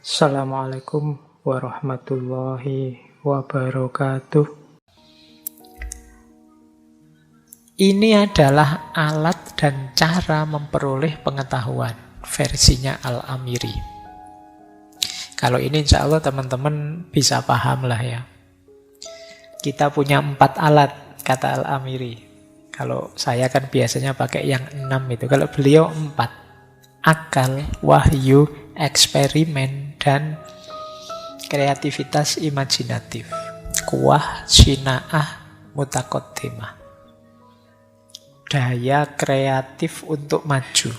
Assalamualaikum warahmatullahi wabarakatuh. Ini adalah alat dan cara memperoleh pengetahuan versinya Al-Amiri. Kalau ini insya Allah teman-teman bisa paham lah ya. Kita punya 4 alat, kata Al-Amiri. Kalau saya kan biasanya pakai yang 6 itu. Kalau beliau 4. Akal, wahyu, eksperimen, dan kreativitas imajinatif. Kuwah, sina'ah, mutakoddimah. Daya kreatif untuk maju.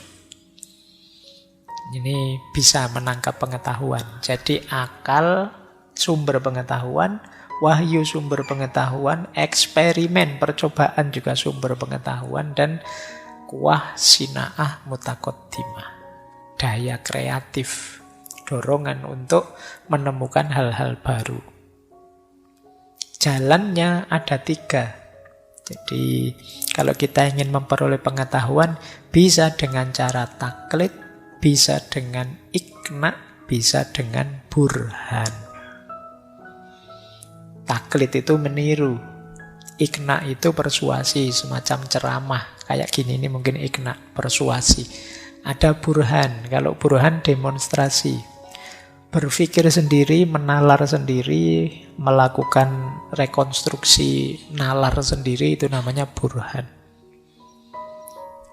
Ini bisa menangkap pengetahuan. Jadi akal, sumber pengetahuan, wahyu sumber pengetahuan, eksperimen, percobaan juga sumber pengetahuan, dan kuwah, sina'ah, mutakoddimah. Daya kreatif, dorongan untuk menemukan hal-hal baru. Jalannya ada 3. Jadi kalau kita ingin memperoleh pengetahuan, bisa dengan cara taklid, bisa dengan iqna, bisa dengan burhan. Taklid itu meniru, iqna itu persuasi, semacam ceramah. Kayak gini, ini mungkin iqna, persuasi. Ada burhan, kalau burhan demonstrasi. Berpikir sendiri, menalar sendiri, melakukan rekonstruksi nalar sendiri, itu namanya burhan.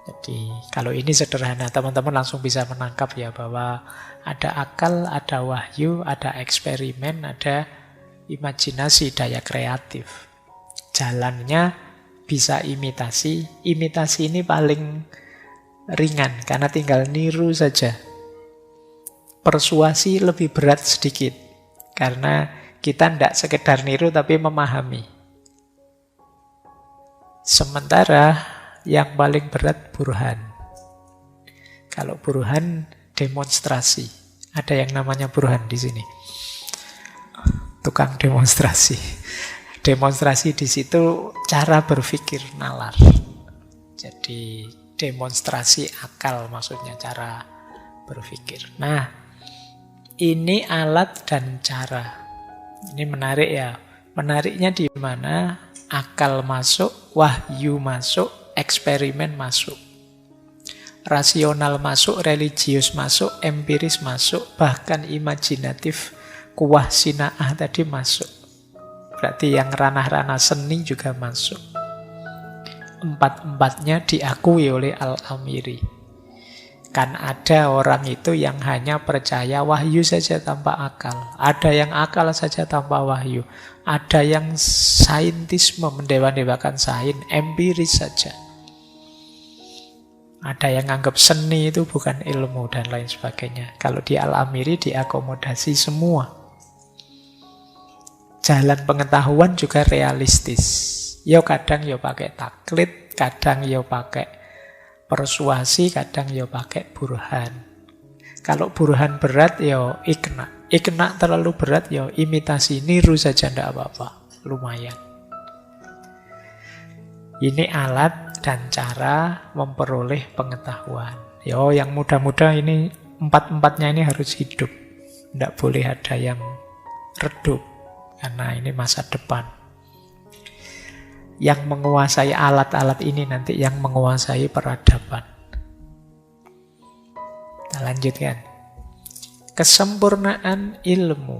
Jadi kalau ini sederhana, teman-teman langsung bisa menangkap ya, bahwa ada akal, ada wahyu, ada eksperimen, ada imajinasi, daya kreatif. Jalannya bisa imitasi. Imitasi ini paling ringan, karena tinggal niru saja. Persuasi lebih berat sedikit, karena kita tidak sekedar niru tapi memahami. Sementara yang paling berat burhan. Kalau burhan demonstrasi. Ada yang namanya burhan di sini. Tukang demonstrasi. Demonstrasi di situ cara berpikir nalar. Jadi demonstrasi akal maksudnya, cara berpikir. Nah, ini alat dan cara. Ini menarik ya. Menariknya di mana akal masuk, wahyu masuk, eksperimen masuk. Rasional masuk, religius masuk, empiris masuk, bahkan imajinatif, kuwah sina'ah tadi masuk. Berarti yang ranah-ranah seni juga masuk. 4-4-nya diakui oleh Al-Amiri. Kan ada orang itu yang hanya percaya wahyu saja tanpa akal. Ada yang akal saja tanpa wahyu. Ada yang saintisme, mendewa-dewakan sains, empiris saja. Ada yang anggap seni itu bukan ilmu dan lain sebagainya. Kalau di Al-Amiri diakomodasi semua. Jalan pengetahuan juga realistis. Yo kadang yo pakai taklid, kadang yo pakai persuasi, kadang yo pakai burhan. Kalau burhan berat yo iqna. Iqna terlalu berat yo imitasi, niru saja ndak apa-apa. Lumayan. Ini alat dan cara memperoleh pengetahuan. Yo yang muda-muda ini 4-4-nya ini harus hidup. Ndak boleh ada yang redup, karena ini masa depan. Yang menguasai alat-alat ini nanti yang menguasai peradaban. Kita lanjutkan. Kesempurnaan ilmu.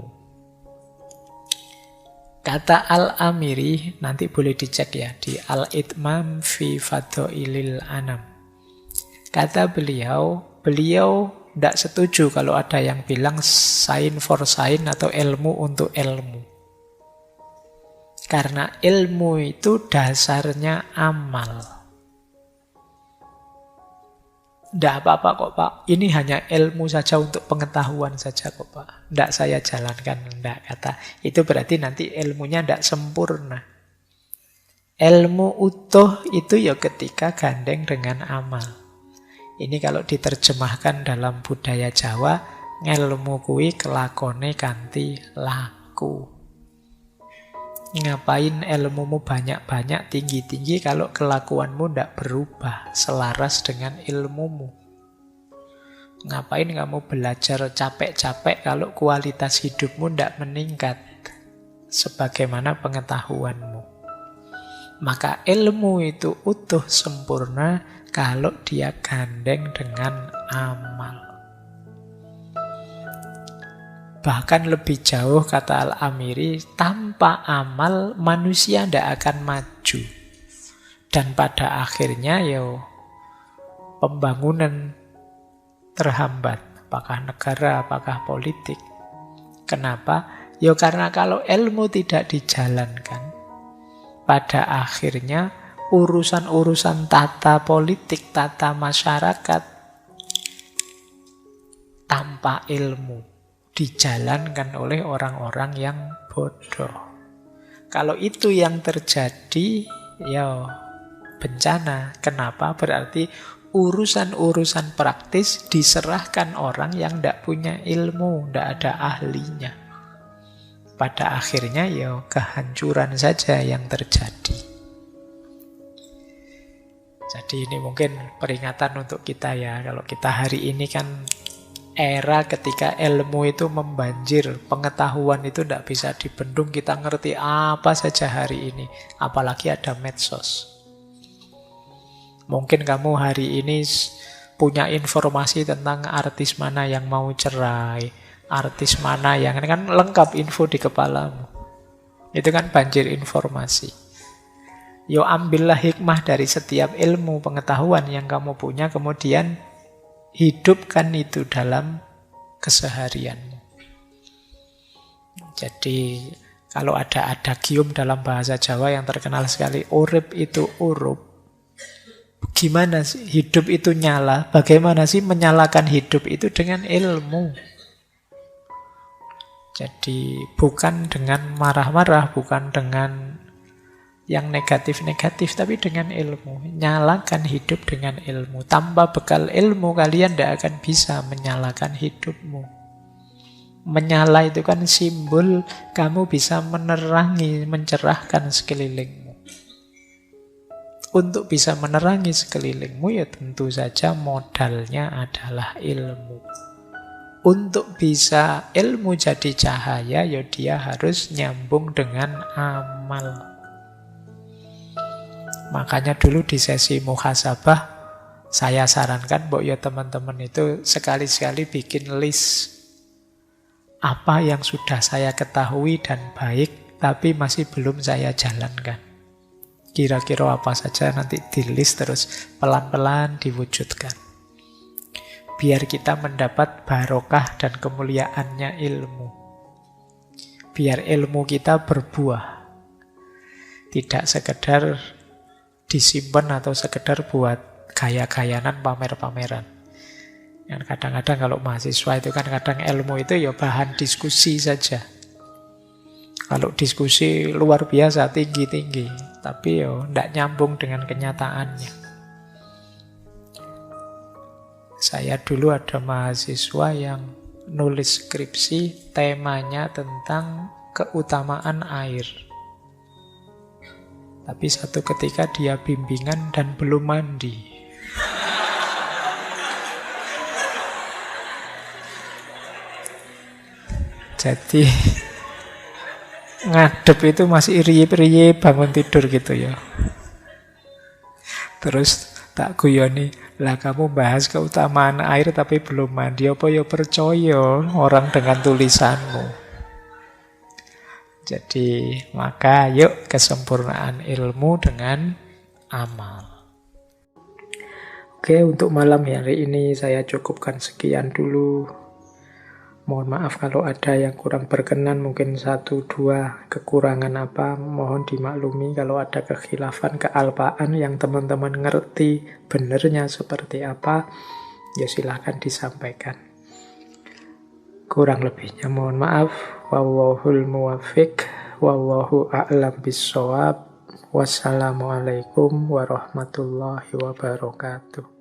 Kata Al-Amiri, nanti boleh dicek ya, di Al-Itmam fi Fadhailil Anam. Kata beliau tidak setuju kalau ada yang bilang sign for sign atau ilmu untuk ilmu. Karena ilmu itu dasarnya amal. Tidak apa-apa kok Pak, ini hanya ilmu saja untuk pengetahuan saja kok Pak. Tidak saya jalankan, tidak kata. Itu berarti nanti ilmunya tidak sempurna. Ilmu utuh itu ya ketika gandeng dengan amal. Ini kalau diterjemahkan dalam budaya Jawa, ngelmu kuwi kelakone kanthi laku. Ngapain ilmumu banyak-banyak, tinggi-tinggi kalau kelakuanmu tidak berubah selaras dengan ilmumu. Ngapain kamu belajar capek-capek kalau kualitas hidupmu tidak meningkat sebagaimana pengetahuanmu. Maka ilmu itu utuh sempurna kalau dia gandeng dengan amal. Bahkan lebih jauh kata Al-Amiri, tanpa amal manusia tidak akan maju. Dan pada akhirnya pembangunan terhambat. Apakah negara, apakah politik. Kenapa? Karena kalau ilmu tidak dijalankan, pada akhirnya urusan-urusan tata politik, tata masyarakat tanpa ilmu dijalankan oleh orang-orang yang bodoh. Kalau itu yang terjadi, bencana. Kenapa? Berarti urusan-urusan praktis diserahkan orang yang tidak punya ilmu, tidak ada ahlinya. Pada akhirnya kehancuran saja yang terjadi. Jadi ini mungkin peringatan untuk kita ya. Kalau kita hari ini kan era ketika ilmu itu membanjir, pengetahuan itu tidak bisa dibendung, kita ngerti apa saja hari ini. Apalagi ada medsos. Mungkin kamu hari ini punya informasi tentang artis mana yang mau cerai, artis mana yang ini kan lengkap info di kepalamu. Itu kan banjir informasi. Ambillah hikmah dari setiap ilmu pengetahuan yang kamu punya, kemudian hidupkan itu dalam keseharianmu. Jadi kalau ada adagium dalam bahasa Jawa yang terkenal sekali, urip itu urup. Gimana sih hidup itu nyala? Bagaimana sih menyalakan hidup itu dengan ilmu? Jadi bukan dengan marah-marah, bukan dengan yang negatif-negatif, tapi dengan ilmu. Nyalakan hidup dengan ilmu. Tanpa bekal ilmu, kalian tidak akan bisa menyalakan hidupmu. Menyala itu kan simbol kamu bisa menerangi, mencerahkan sekelilingmu. Untuk bisa menerangi sekelilingmu, tentu saja modalnya adalah ilmu. Untuk bisa ilmu jadi cahaya, dia harus nyambung dengan amal. Makanya dulu di sesi muhasabah, saya sarankan teman-teman itu sekali-sekali bikin list apa yang sudah saya ketahui dan baik, tapi masih belum saya jalankan. Kira-kira apa saja nanti di list terus pelan-pelan diwujudkan. Biar kita mendapat barokah dan kemuliaannya ilmu. Biar ilmu kita berbuah. Tidak sekedar disimpan atau sekedar buat gaya-gayanan, pamer-pameran. Yang kadang-kadang kalau mahasiswa itu kan kadang ilmu itu bahan diskusi saja. Kalau diskusi luar biasa, tinggi-tinggi. Tapi tidak nyambung dengan kenyataannya. Saya dulu ada mahasiswa yang nulis skripsi, temanya tentang keutamaan air. Tapi satu ketika dia bimbingan dan belum mandi. Jadi ngadep itu masih riye-riye bangun tidur gitu ya. Terus tak guyoni, lah kamu bahas keutamaan air tapi belum mandi, apa percaya orang dengan tulisanmu. Jadi maka yuk kesempurnaan ilmu dengan amal. Oke, untuk malam hari ini saya cukupkan sekian dulu. Mohon maaf kalau ada yang kurang berkenan, mungkin 1-2 kekurangan apa, mohon dimaklumi. Kalau ada kekhilafan, kealpaan yang teman-teman ngerti benernya seperti apa, ya silahkan disampaikan. Kurang lebihnya mohon maaf. Wallahul muwaffiq, wallahu a'lam bissawab. Wassalamualaikum warahmatullahi wabarakatuh.